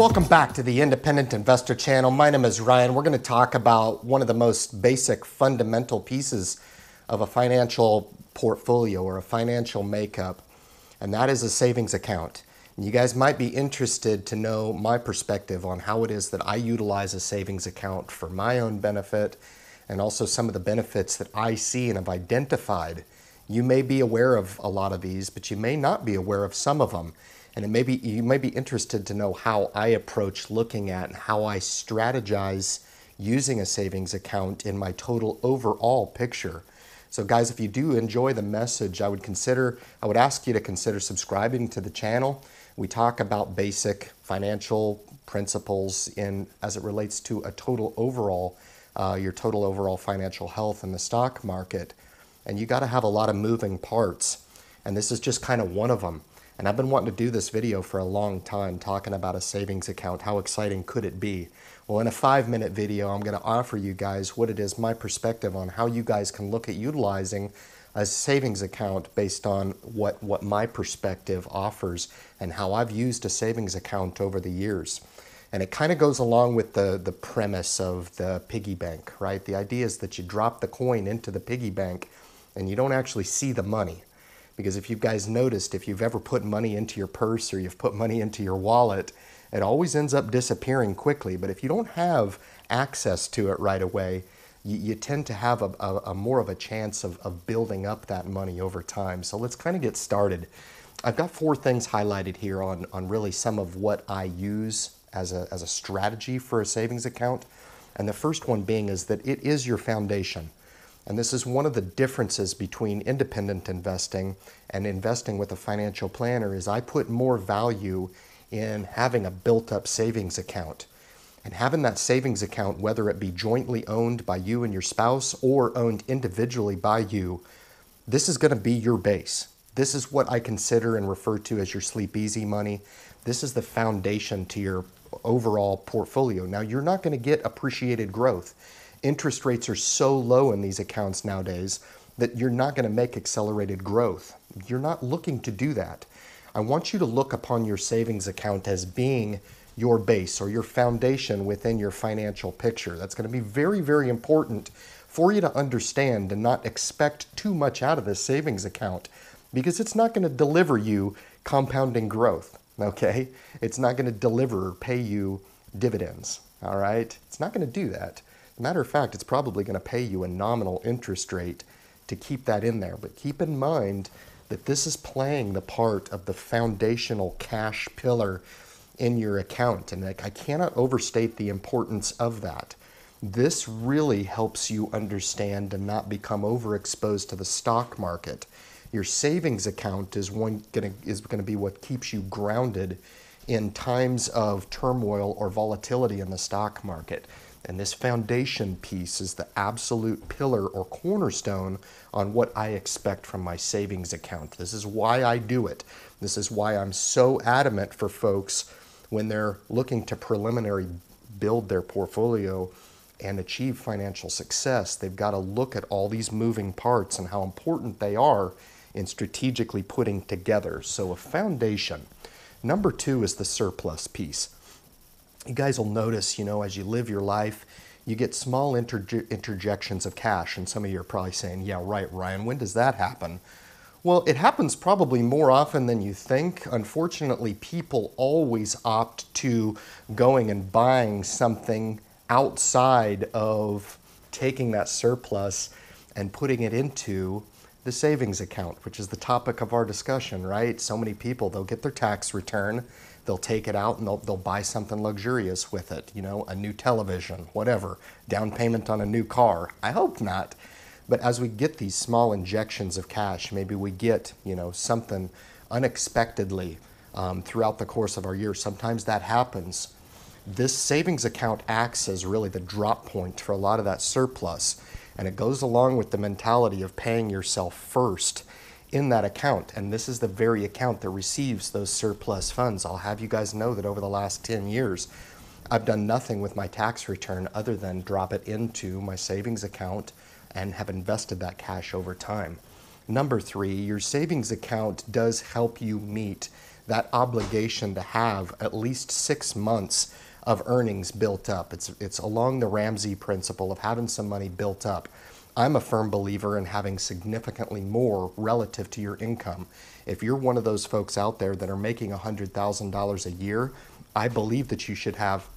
welcome back to the Independent Investor Channel. My name is Ryan. We're going to talk about one of the most basic fundamental pieces of a financial portfolio or a financial makeup, and that is a savings account. And you guys might be interested to know my perspective on how it is that I utilize a savings account for my own benefit and also some of the benefits that I see and have identified. You may be aware of a lot of these, but you may not be aware of some of them. And you may be interested to know how I approach looking at and how I strategize using a savings account in my total overall picture. So guys, if you do enjoy the message, I would ask you to consider subscribing to the channel. We talk about basic financial principles as it relates to a total overall, your total overall financial health in the stock market. And you got to have a lot of moving parts. And this is just kind of one of them. And I've been wanting to do this video for a long time, talking about a savings account. How exciting could it be? Well, in a 5-minute video, I'm going to offer you guys what it is, my perspective on how you guys can look at utilizing a savings account based on what my perspective offers and how I've used a savings account over the years. And it kind of goes along with the premise of the piggy bank, right? The idea is that you drop the coin into the piggy bank and you don't actually see the money. Because if you guys noticed, if you've ever put money into your purse or you've put money into your wallet, it always ends up disappearing quickly. But if you don't have access to it right away, you tend to have a more of a chance of building up that money over time. So let's kind of get started. I've got 4 things highlighted here on really some of what I use as a strategy for a savings account. And the first one being is that it is your foundation. And this is one of the differences between independent investing and investing with a financial planner is I put more value in having a built-up savings account. And having that savings account, whether it be jointly owned by you and your spouse or owned individually by you, this is going to be your base. This is what I consider and refer to as your sleep easy money. This is the foundation to your overall portfolio. Now, you're not going to get appreciated growth. Interest rates are so low in these accounts nowadays that you're not going to make accelerated growth. You're not looking to do that. I want you to look upon your savings account as being your base or your foundation within your financial picture. That's going to be very, very important for you to understand and not expect too much out of this savings account because it's not going to deliver you compounding growth, okay? It's not going to deliver or pay you dividends, all right? It's not going to do that. Matter of fact, it's probably going to pay you a nominal interest rate to keep that in there. But keep in mind that this is playing the part of the foundational cash pillar in your account. And I cannot overstate the importance of that. This really helps you understand and not become overexposed to the stock market. Your savings account is going to be what keeps you grounded in times of turmoil or volatility in the stock market. And this foundation piece is the absolute pillar or cornerstone on what I expect from my savings account. This is why I do it. This is why I'm so adamant for folks when they're looking to preliminary build their portfolio and achieve financial success. They've got to look at all these moving parts and how important they are in strategically putting together. So a foundation. Number 2 is the surplus piece. You guys will notice, as you live your life, you get small interjections of cash. And some of you are probably saying, yeah, right, Ryan, when does that happen? Well, it happens probably more often than you think. Unfortunately, people always opt to going and buying something outside of taking that surplus and putting it into the savings account, which is the topic of our discussion, right? So many people, they'll get their tax return, they'll take it out and they'll buy something luxurious with it, a new television, whatever, down payment on a new car. I hope not. But as we get these small injections of cash, maybe we get, something unexpectedly throughout the course of our year. Sometimes that happens. This savings account acts as really the drop point for a lot of that surplus. And it goes along with the mentality of paying yourself first in that account. And this is the very account that receives those surplus funds. I'll have you guys know that over the last 10 years, I've done nothing with my tax return other than drop it into my savings account and have invested that cash over time. Number 3, your savings account does help you meet that obligation to have at least 6 months of earnings built up. It's along the Ramsey principle of having some money built up. I'm a firm believer in having significantly more relative to your income. If you're one of those folks out there that are making $100,000 a year, I believe that you should have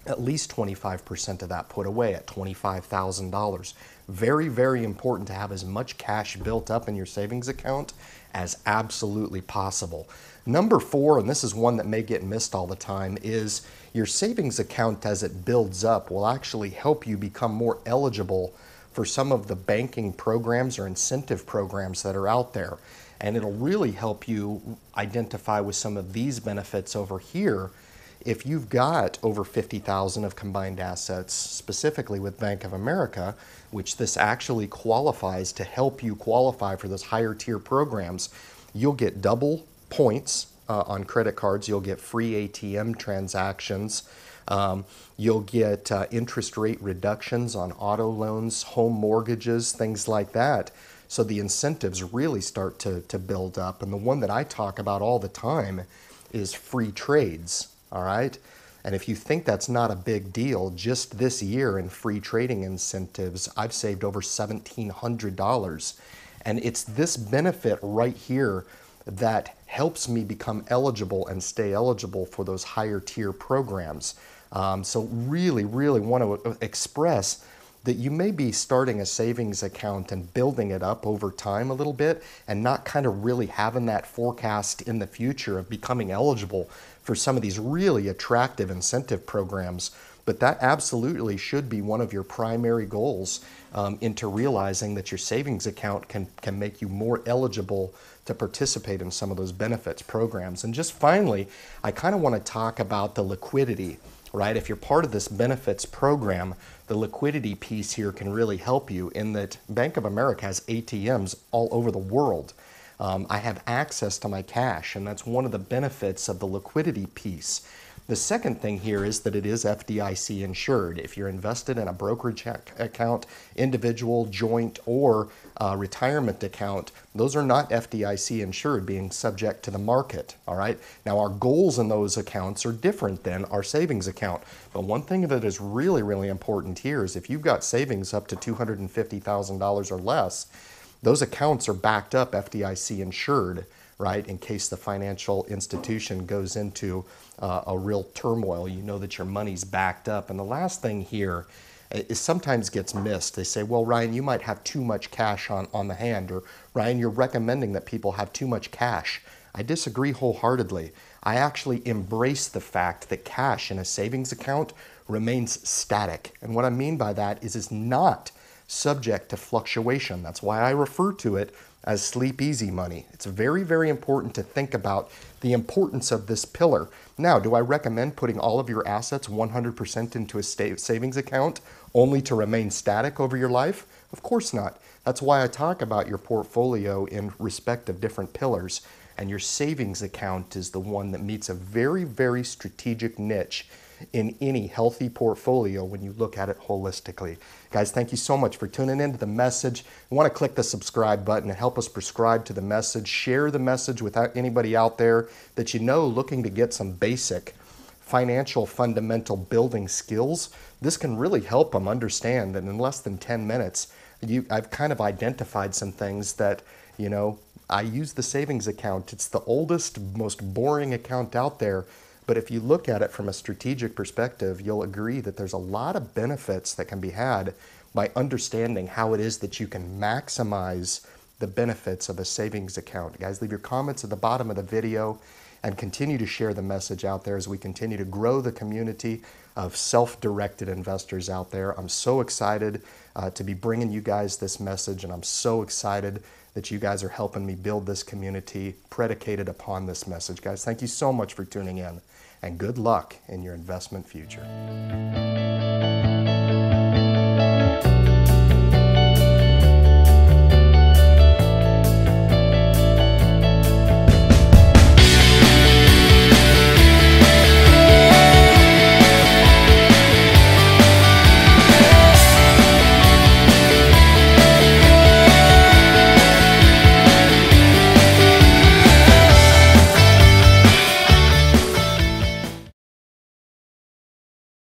at least 25% of that put away at $25,000. Very, very important to have as much cash built up in your savings account as absolutely possible. Number 4, and this is one that may get missed all the time, is your savings account as it builds up will actually help you become more eligible for some of the banking programs or incentive programs that are out there. And it'll really help you identify with some of these benefits over here. If you've got over $50,000 of combined assets, specifically with Bank of America, which this actually qualifies to help you qualify for those higher tier programs, you'll get double points on credit cards. You'll get free ATM transactions. You'll get interest rate reductions on auto loans, home mortgages, things like that. So the incentives really start to build up. And the one that I talk about all the time is free trades, all right? And if you think that's not a big deal, just this year in free trading incentives, I've saved over $1,700. And it's this benefit right here that helps me become eligible and stay eligible for those higher tier programs. So really, really want to express that you may be starting a savings account and building it up over time a little bit and not kind of really having that forecast in the future of becoming eligible for some of these really attractive incentive programs. But that absolutely should be one of your primary goals into realizing that your savings account can make you more eligible to participate in some of those benefits programs. And just finally, I kind of want to talk about the liquidity, right? If you're part of this benefits program, the liquidity piece here can really help you in that Bank of America has ATMs all over the world. I have access to my cash, and that's one of the benefits of the liquidity piece. The second thing here is that it is FDIC insured. If you're invested in a brokerage account, individual, joint, or retirement account, those are not FDIC insured, being subject to the market, all right? Now, our goals in those accounts are different than our savings account. But one thing that is really, really important here is if you've got savings up to $250,000 or less, those accounts are backed up FDIC insured, right? In case the financial institution goes into a real turmoil, you know that your money's backed up. And the last thing here is sometimes gets missed. They say, well, Ryan, you might have too much cash on the hand, or Ryan, you're recommending that people have too much cash. I disagree wholeheartedly. I actually embrace the fact that cash in a savings account remains static. And what I mean by that is it's not subject to fluctuation. That's why I refer to it as sleep easy money. It's very, very important to think about the importance of this pillar. Now, do I recommend putting all of your assets 100% into a savings account only to remain static over your life? Of course not. That's why I talk about your portfolio in respect of different pillars. And your savings account is the one that meets a very, very strategic niche in any healthy portfolio when you look at it holistically. Guys, thank you so much for tuning into the message. You want to click the subscribe button and help us prescribe to the message. Share the message with anybody out there that you know looking to get some basic financial fundamental building skills. This can really help them understand that in less than 10 minutes, I've kind of identified some things that, you know, I use the savings account. It's the oldest, most boring account out there. But if you look at it from a strategic perspective, you'll agree that there's a lot of benefits that can be had by understanding how it is that you can maximize the benefits of a savings account. Guys, leave your comments at the bottom of the video and continue to share the message out there as we continue to grow the community of self-directed investors out there. I'm so excited to be bringing you guys this message, and I'm so excited that you guys are helping me build this community predicated upon this message. Guys, thank you so much for tuning in, and good luck in your investment future.